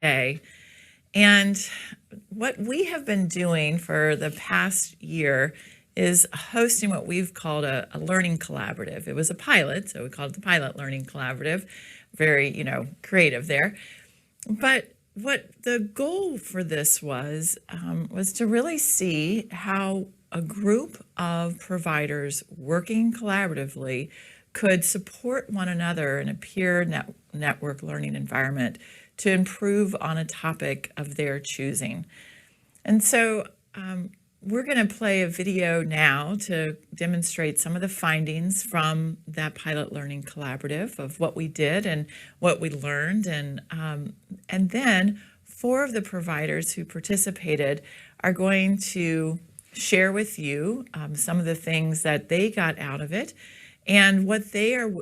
today. And what we have been doing for the past year is hosting what we've called a learning collaborative. It was a pilot, so we called it the Pilot Learning Collaborative. Very, creative there. But what the goal for this was to really see how a group of providers working collaboratively could support one another in a network learning environment to improve on a topic of their choosing. And so we're going to play a video now to demonstrate some of the findings from that Pilot Learning Collaborative of what we did and what we learned. And then 4 of the providers who participated are going to share with you some of the things that they got out of it and what they are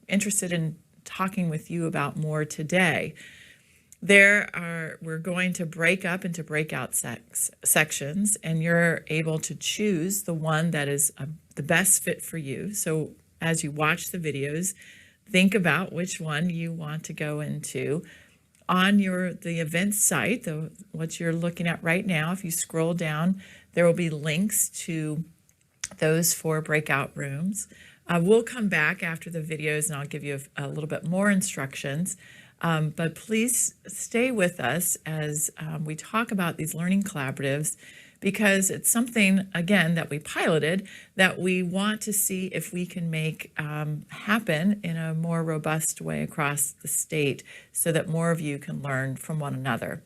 interested in talking with you about more today. We're going to break up into breakout sections, and you're able to choose the one that is the best fit for you. So as you watch the videos, think about which one you want to go into. On the event site, what you're looking at right now, if you scroll down, there will be links to those 4 breakout rooms. We'll come back after the videos and I'll give you a little bit more instructions. But please stay with us as we talk about these learning collaboratives, because it's something, again, that we piloted that we want to see if we can make happen in a more robust way across the state so that more of you can learn from one another.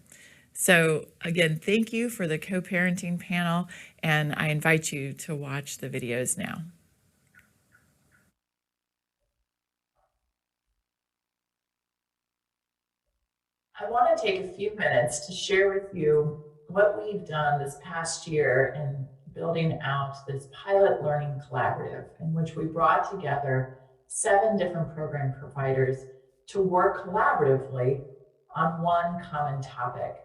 So again, thank you for the co-parenting panel, and I invite you to watch the videos now. I want to take a few minutes to share with you what we've done this past year in building out this Pilot Learning Collaborative, in which we brought together 7 different program providers to work collaboratively on one common topic.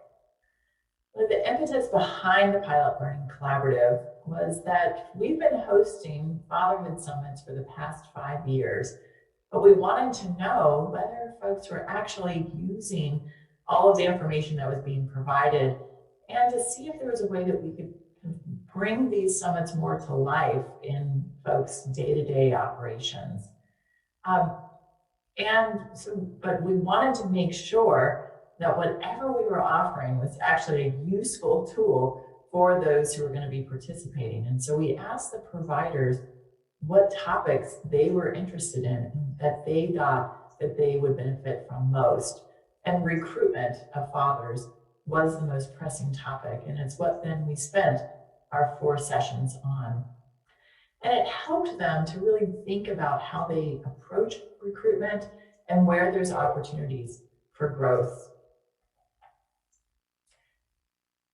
The impetus behind the Pilot Learning Collaborative was that we've been hosting fatherhood summits for the past 5 years, but we wanted to know whether folks were actually using all of the information that was being provided, and to see if there was a way that we could bring these summits more to life in folks' day-to-day operations. But we wanted to make sure that whatever we were offering was actually a useful tool for those who were going to be participating. And so we asked the providers what topics they were interested in that they thought that they would benefit from most. And recruitment of fathers was the most pressing topic. And it's what then we spent our 4 sessions on. And it helped them to really think about how they approach recruitment and where there's opportunities for growth.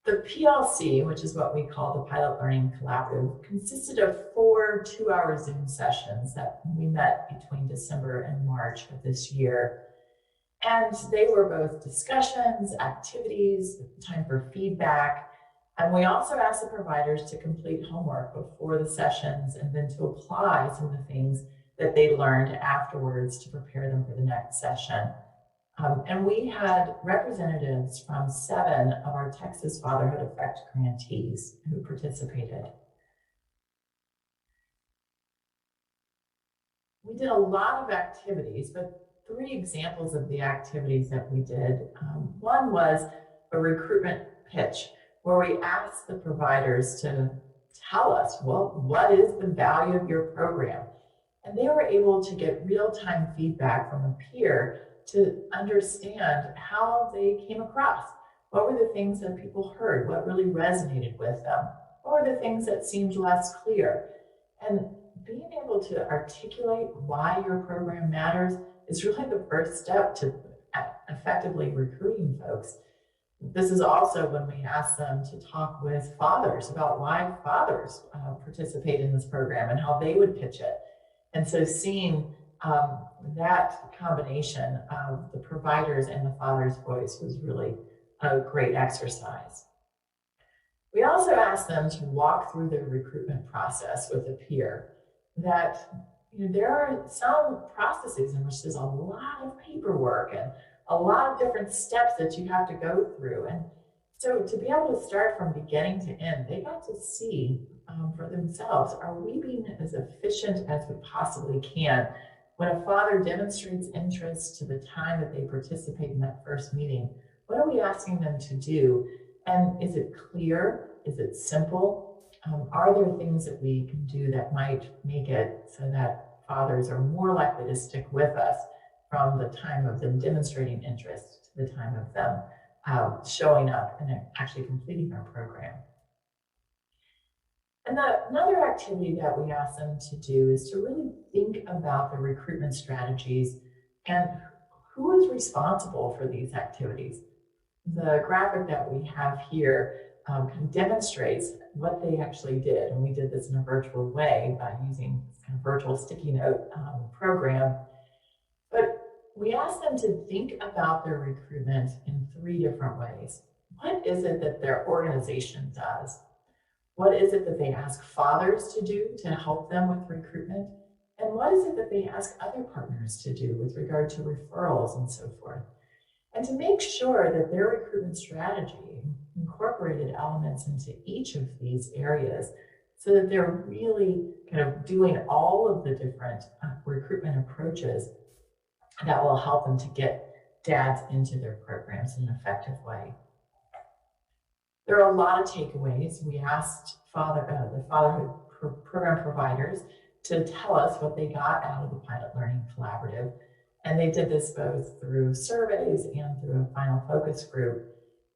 The PLC, which is what we call the Pilot Learning Collaborative, consisted of 4 2-hour Zoom sessions that we met between December and March of this year. And they were both discussions, activities, time for feedback. And we also asked the providers to complete homework before the sessions and then to apply some of the things that they learned afterwards to prepare them for the next session. And we had representatives from 7 of our Texas Fatherhood Effect grantees who participated. We did a lot of activities, but 3 examples of the activities that we did. One was a recruitment pitch, where we asked the providers to tell us, well, what is the value of your program? And they were able to get real-time feedback from a peer to understand how they came across. What were the things that people heard? What really resonated with them? What were the things that seemed less clear? And being able to articulate why your program matters is really the first step to effectively recruiting folks. This is also when we ask them to talk with fathers about why fathers participate in this program and how they would pitch it. And so seeing that combination of the providers and the father's voice was really a great exercise. We also asked them to walk through the recruitment process with a peer. That there are some processes in which there's a lot of paperwork and a lot of different steps that you have to go through. And so to be able to start from beginning to end, they got to see for themselves, are we being as efficient as we possibly can? When a father demonstrates interest to the time that they participate in that first meeting, what are we asking them to do? And is it clear? Is it simple? Are there things that we can do that might make it so that fathers are more likely to stick with us from the time of them demonstrating interest to the time of them showing up and actually completing our program? And another activity that we ask them to do is to really think about the recruitment strategies and who is responsible for these activities. The graphic that we have here demonstrates what they actually did. And we did this in a virtual way by using this kind of virtual sticky note program. But we asked them to think about their recruitment in 3 different ways. What is it that their organization does? What is it that they ask fathers to do to help them with recruitment? And what is it that they ask other partners to do with regard to referrals and so forth? And to make sure that their recruitment strategy incorporated elements into each of these areas so that they're really kind of doing all of the different recruitment approaches that will help them to get dads into their programs in an effective way. There are a lot of takeaways. We asked the fatherhood program providers to tell us what they got out of the Pilot Learning Collaborative. And they did this both through surveys and through a final focus group.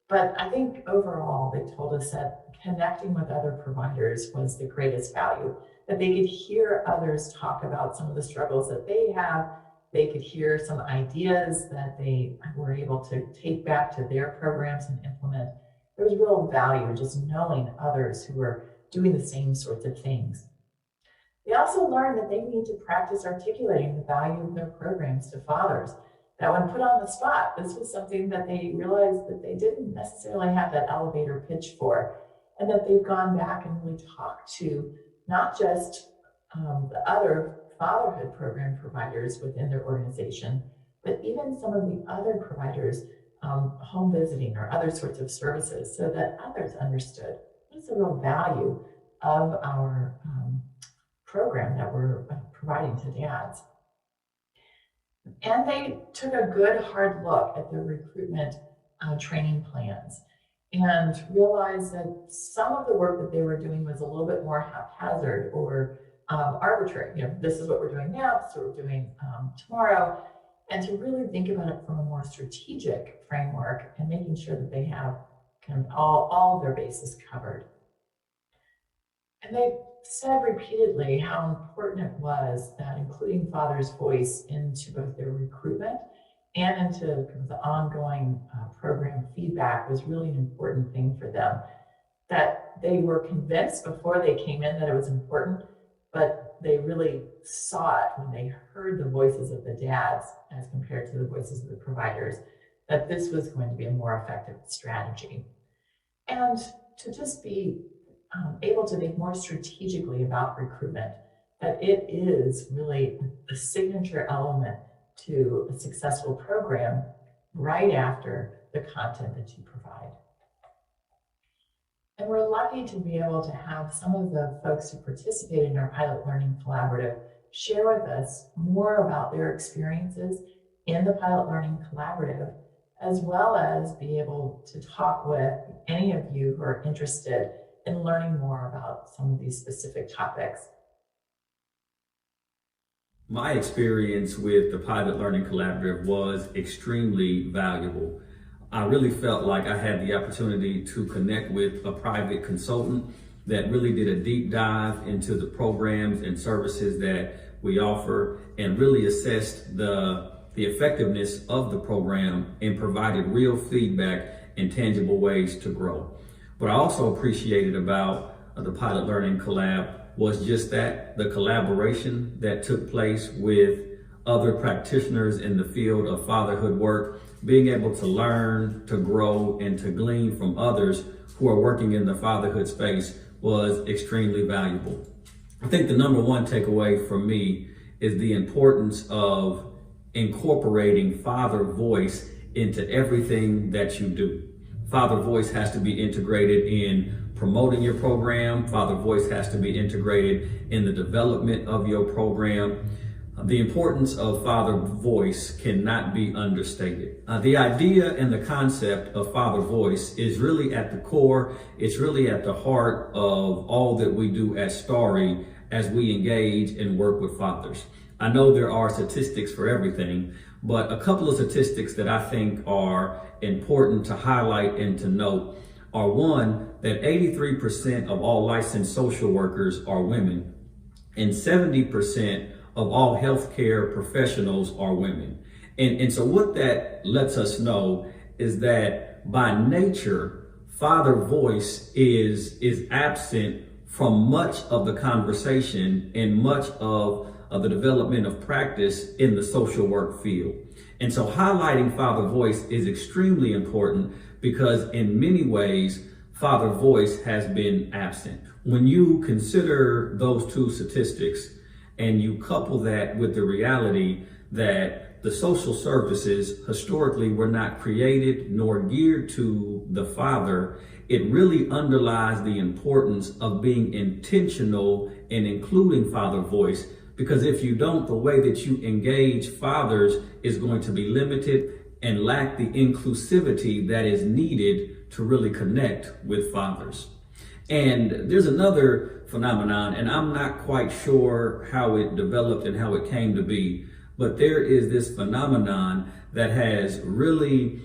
But I think overall, they told us that connecting with other providers was the greatest value, that they could hear others talk about some of the struggles that they have. They could hear some ideas that they were able to take back to their programs and implement. There was real value in just knowing others who were doing the same sorts of things. They also learned that they need to practice articulating the value of their programs to fathers. That when put on the spot, this was something that they realized that they didn't necessarily have that elevator pitch for, and that they've gone back and really talked to not just the other fatherhood program providers within their organization, but even some of the other providers, home visiting or other sorts of services, so that others understood what's the real value of our program that we're providing to dads. And they took a good hard look at their recruitment training plans and realized that some of the work that they were doing was a little bit more haphazard or arbitrary. This is what we're doing now, this is what we're doing tomorrow, and to really think about it from a more strategic framework and making sure that they have kind of all of their bases covered. And they said repeatedly how important it was that including father's voice into both their recruitment and into kind of the ongoing program feedback was really an important thing for them. That they were convinced before they came in that it was important, but they really saw it when they heard the voices of the dads as compared to the voices of the providers, that this was going to be a more effective strategy. And to just be able to think more strategically about recruitment, that it is really the signature element to a successful program right after the content that you provide. And we're lucky to be able to have some of the folks who participated in our Pilot Learning Collaborative share with us more about their experiences in the Pilot Learning Collaborative, as well as be able to talk with any of you who are interested in learning more about some of these specific topics. My experience with the Pilot Learning Collaborative was extremely valuable. I really felt like I had the opportunity to connect with a private consultant that really did a deep dive into the programs and services that we offer and really assessed the effectiveness of the program and provided real feedback and tangible ways to grow. What I also appreciated about the Pilot Learning Collab was just that, the collaboration that took place with other practitioners in the field of fatherhood work, being able to learn, to grow, and to glean from others who are working in the fatherhood space was extremely valuable. I think the number one takeaway from me is the importance of incorporating father voice into everything that you do. Father voice has to be integrated in promoting your program. Father voice has to be integrated in the development of your program. The importance of father voice cannot be understated. The idea and the concept of father voice is really at the core. It's really at the heart of all that we do at STARRY as we engage and work with fathers. I know there are statistics for everything, but a couple of statistics that I think are important to highlight and to note are, one, that 83% of all licensed social workers are women, and 70% of all healthcare professionals are women. And so what that lets us know is that by nature, father voice is absent from much of the conversation and much of the development of practice in the social work field. And so highlighting father voice is extremely important because in many ways, father voice has been absent. When you consider those two statistics and you couple that with the reality that the social services historically were not created nor geared to the father, it really underlies the importance of being intentional in including father voice. Because if you don't, the way that you engage fathers is going to be limited and lack the inclusivity that is needed to really connect with fathers. And there's another phenomenon, and I'm not quite sure how it developed and how it came to be, but there is this phenomenon that has really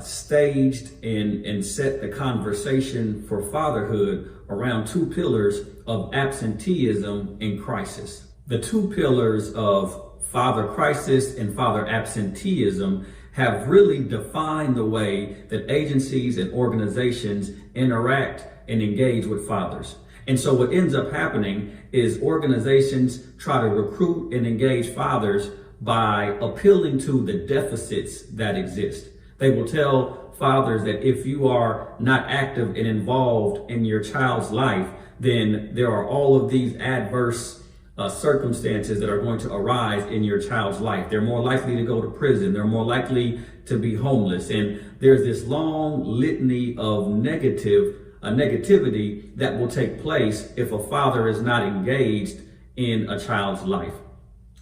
staged and set the conversation for fatherhood around two pillars of absenteeism and crisis. The two pillars of father crisis and father absenteeism have really defined the way that agencies and organizations interact and engage with fathers. And so what ends up happening is organizations try to recruit and engage fathers by appealing to the deficits that exist. They will tell fathers that if you are not active and involved in your child's life, then there are all of these adverse circumstances that are going to arise in your child's life. They're more likely to go to prison. They're more likely to be homeless. And there's this long litany of negativity that will take place if a father is not engaged in a child's life.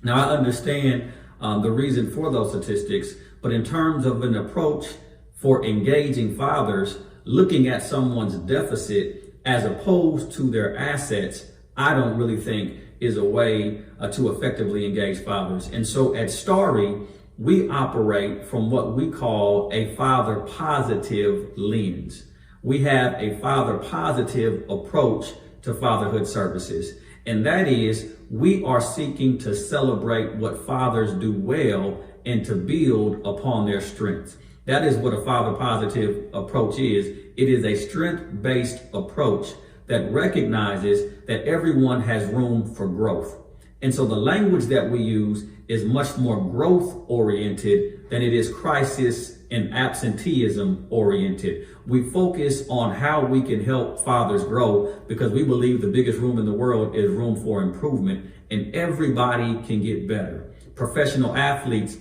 Now, I understand the reason for those statistics, but in terms of an approach for engaging fathers, looking at someone's deficit as opposed to their assets, I don't really think is a way to effectively engage fathers. And so at STARRY, we operate from what we call a father positive lens. We have a father positive approach to fatherhood services. And that is, we are seeking to celebrate what fathers do well and to build upon their strengths. That is what a father positive approach is. It is a strength-based approach that recognizes that everyone has room for growth. And so the language that we use is much more growth oriented than it is crisis and absenteeism oriented. We focus on how we can help fathers grow because we believe the biggest room in the world is room for improvement, and everybody can get better. Professional athletes,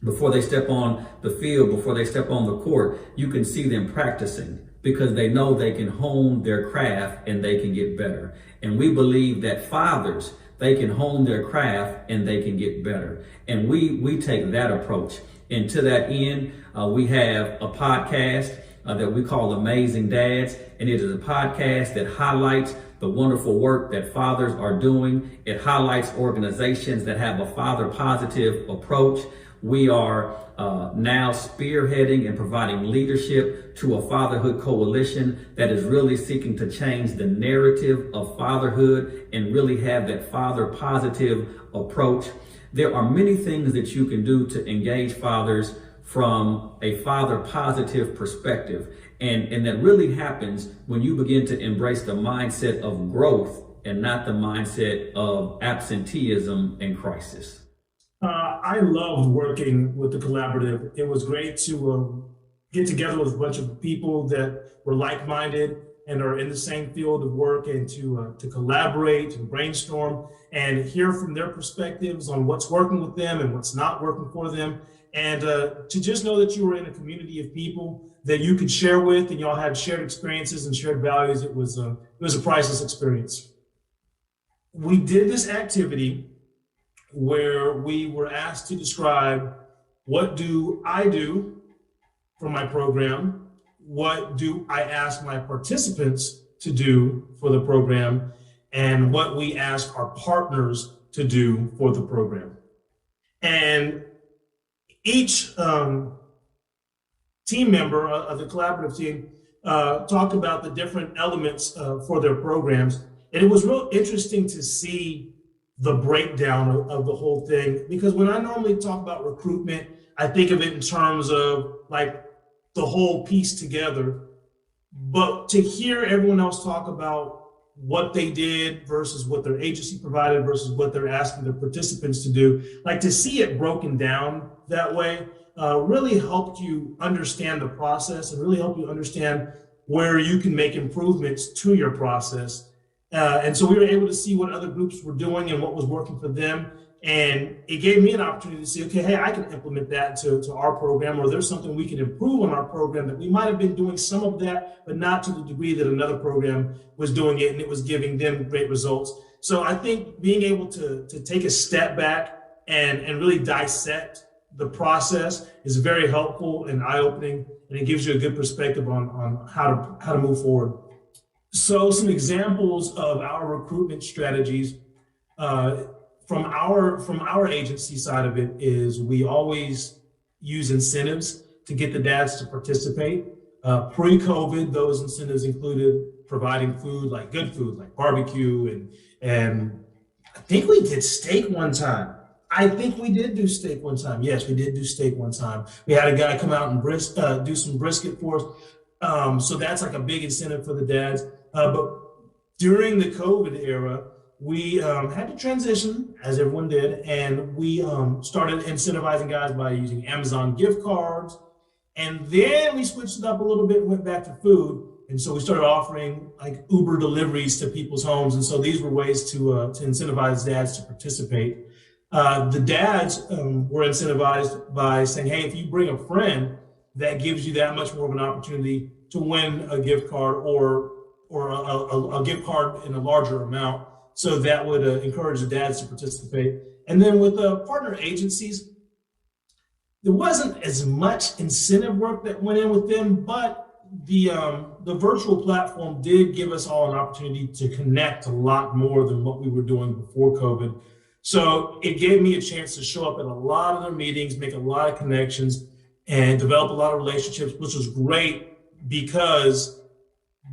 before they step on the field, before they step on the court, you can see them practicing because they know they can hone their craft and they can get better. And we believe that fathers, they can hone their craft and they can get better. And we take that approach. And to that end, we have a podcast that we call Amazing Dads. And it is a podcast that highlights the wonderful work that fathers are doing. It highlights organizations that have a father positive approach. We are now spearheading and providing leadership to a fatherhood coalition that is really seeking to change the narrative of fatherhood and really have that father positive approach. There are many things that you can do to engage fathers from a father positive perspective. And that really happens when you begin to embrace the mindset of growth and not the mindset of absenteeism and crisis. I loved working with the collaborative. It was great to get together with a bunch of people that were like-minded and are in the same field of work, and to collaborate and brainstorm and hear from their perspectives on what's working with them and what's not working for them. and to just know that you were in a community of people that you could share with, and y'all had shared experiences and shared values. It was a priceless experience. We did this activity where we were asked to describe, what do I do for my program? What do I ask my participants to do for the program? And what we ask our partners to do for the program. And each team member of the collaborative team talked about the different elements for their programs. And it was real interesting to see the breakdown of the whole thing, because when I normally talk about recruitment, I think of it in terms of like the whole piece together. But to hear everyone else talk about what they did versus what their agency provided versus what they're asking the participants to do, like to see it broken down that way really helped you understand the process and really helped you understand where you can make improvements to your process. And so we were able to see what other groups were doing and what was working for them. And it gave me an opportunity to see, okay, hey, I can implement that to our program, or there's something we can improve on our program that we might have been doing some of that, but not to the degree that another program was doing it, and it was giving them great results. So I think being able to take a step back and really dissect the process is very helpful and eye-opening, and it gives you a good perspective on how to move forward. So some examples of our recruitment strategies from our agency side of it is we always use incentives to get the dads to participate. Pre-COVID, those incentives included providing food, like good food, like barbecue, and I think we did steak one time. I think we did do steak one time. Yes, we did do steak one time. We had a guy come out and do some brisket for us. So that's like a big incentive for the dads. But during the COVID era, we had to transition, as everyone did, and we started incentivizing guys by using Amazon gift cards. And then we switched it up a little bit and went back to food. And so we started offering like Uber deliveries to people's homes. And so these were ways to incentivize dads to participate. The dads were incentivized by saying, hey, if you bring a friend, that gives you that much more of an opportunity to win a gift card or a gift card in a larger amount. So that would encourage the dads to participate. And then with partner agencies, there wasn't as much incentive work that went in with them, but the virtual platform did give us all an opportunity to connect a lot more than what we were doing before COVID. So it gave me a chance to show up at a lot of their meetings, make a lot of connections, and develop a lot of relationships, which was great because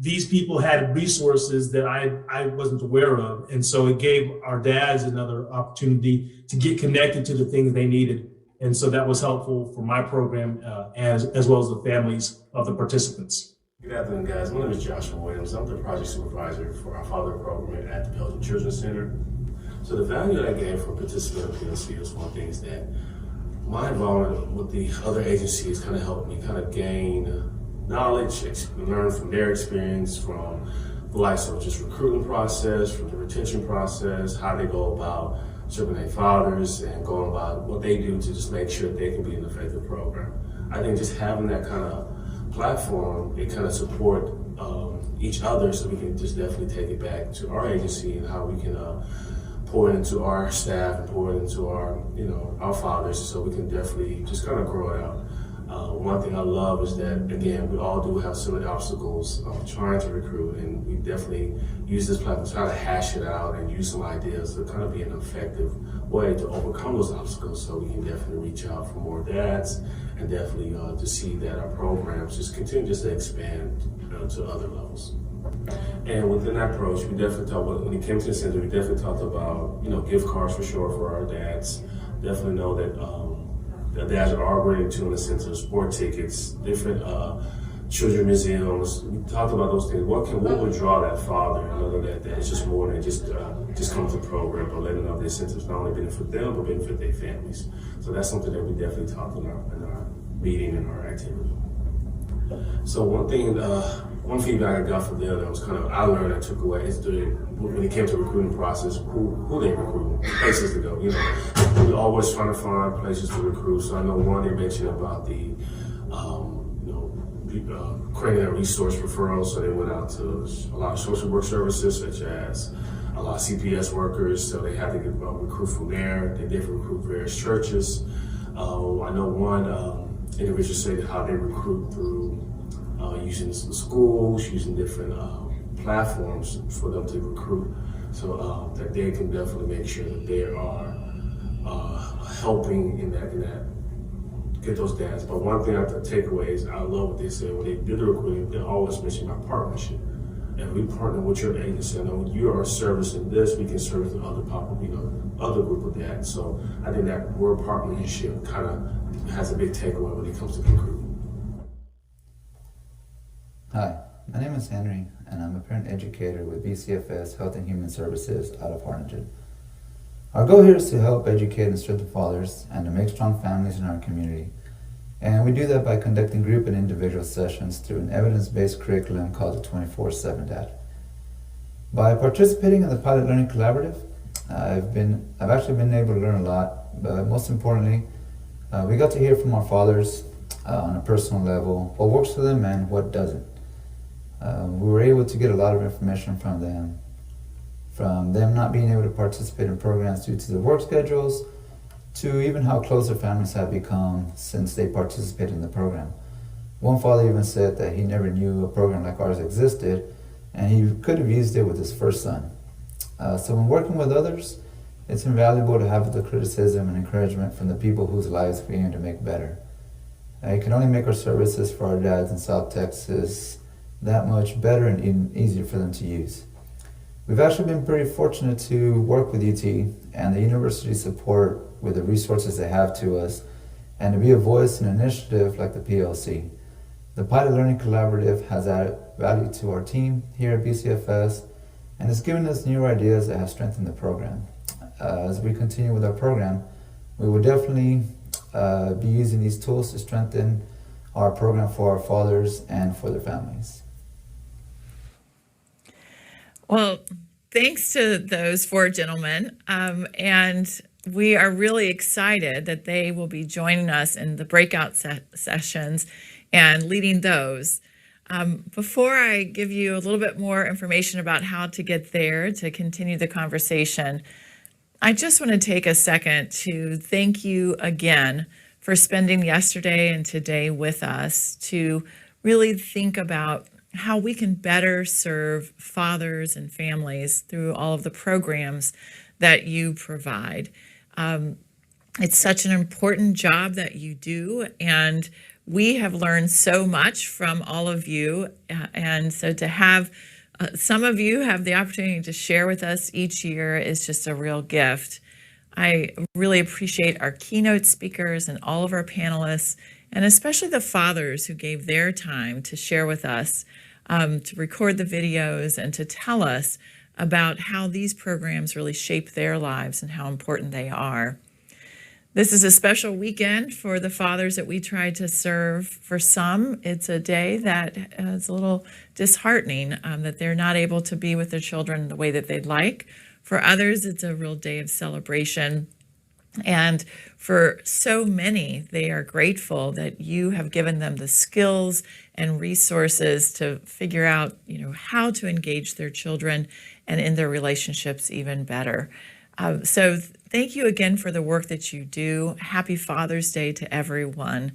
these people had resources that I wasn't aware of. And so it gave our dads another opportunity to get connected to the things they needed. And so that was helpful for my program as well as the families of the participants. Good afternoon, guys. My name is Joshua Williams. I'm the project supervisor for our fatherhood program at DePelchin Children's Center. So the value that I gained from participating in PLC is one of the things that my involvement with the other agencies kind of helped me kind of gain knowledge, learn from their experience, from the likes of just recruiting process, from the retention process, how they go about serving their fathers and going about what they do to just make sure they can be an effective program. I think just having that kind of platform, it kind of support each other, so we can just definitely take it back to our agency and how we can pour it into our staff and pour it into our, our fathers, so we can definitely just kind of grow it out. One thing I love is that, again, we all do have similar obstacles trying to recruit, and we definitely use this platform to try to hash it out and use some ideas to kind of be an effective way to overcome those obstacles, so we can definitely reach out for more dads and definitely to see that our programs just continue just to expand to other levels. And within that approach, we definitely talked about, when it came to the center, we definitely talked about, gift cards for sure for our dads. Definitely know that the dads are already to in the sense of sport tickets, different children museums. We talked about those things. What would draw that father and know that it's just more than just come to the program, but letting them know the incentives not only benefit them, but benefit their families. So that's something that we definitely talked in our meeting and our activity. So one feedback I got from them that was kind of I learned I took away is when it came to recruiting process, who they recruit, places to go. We're always trying to find places to recruit. So I know one they mentioned about the creating a resource referral. So they went out to a lot of social work services, such as a lot of CPS workers. So they had to recruit from there. They did recruit various churches. I know one individual said how they recruit through using schools, using different platforms for them to recruit, so that they can definitely make sure that they are helping in that get those dads. But one thing I have to take away is I love what they said when they did the recruiting. They always mention about partnership, and we partner with your agency. I know when you are servicing this, we can service the other other group of dads. So I think that word partnership kind of has a big takeaway when it comes to recruiting. Hi, my name is Henry, and I'm a parent educator with BCFS Health and Human Services out of Harlingen. Our goal here is to help educate and strengthen fathers and to make strong families in our community. And we do that by conducting group and individual sessions through an evidence-based curriculum called the 24/7 Dad. By participating in the Pilot Learning Collaborative, I've actually been able to learn a lot, but most importantly, we got to hear from our fathers on a personal level, what works for them and what doesn't. We were able to get a lot of information from them not being able to participate in programs due to their work schedules, to even how close their families have become since they participated in the program. One father even said that he never knew a program like ours existed, and he could have used it with his first son. So when working with others, it's invaluable to have the criticism and encouragement from the people whose lives we aim to make better. It can only make our services for our dads in South Texas that much better and even easier for them to use. We've actually been pretty fortunate to work with UT and the university support with the resources they have to us, and to be a voice in an initiative like the PLC. The Pilot Learning Collaborative has added value to our team here at BCFS, and it's given us new ideas that have strengthened the program. As we continue with our program, we will definitely be using these tools to strengthen our program for our fathers and for their families. Well, thanks to those four gentlemen, and we are really excited that they will be joining us in the breakout sessions and leading those. Before I give you a little bit more information about how to get there to continue the conversation, I just want to take a second to thank you again for spending yesterday and today with us to really think about how we can better serve fathers and families through all of the programs that you provide. It's such an important job that you do, and we have learned so much from all of you. And so to have some of you have the opportunity to share with us each year is just a real gift. I really appreciate our keynote speakers and all of our panelists, and especially the fathers who gave their time to share with us, to record the videos and to tell us about how these programs really shape their lives and how important they are. This is a special weekend for the fathers that we try to serve. For some, it's a day that is a little disheartening, that they're not able to be with their children the way that they'd like. For others, it's a real day of celebration. And for so many, they are grateful that you have given them the skills and resources to figure out, how to engage their children and in their relationships even better. So thank you again for the work that you do. Happy Father's Day to everyone.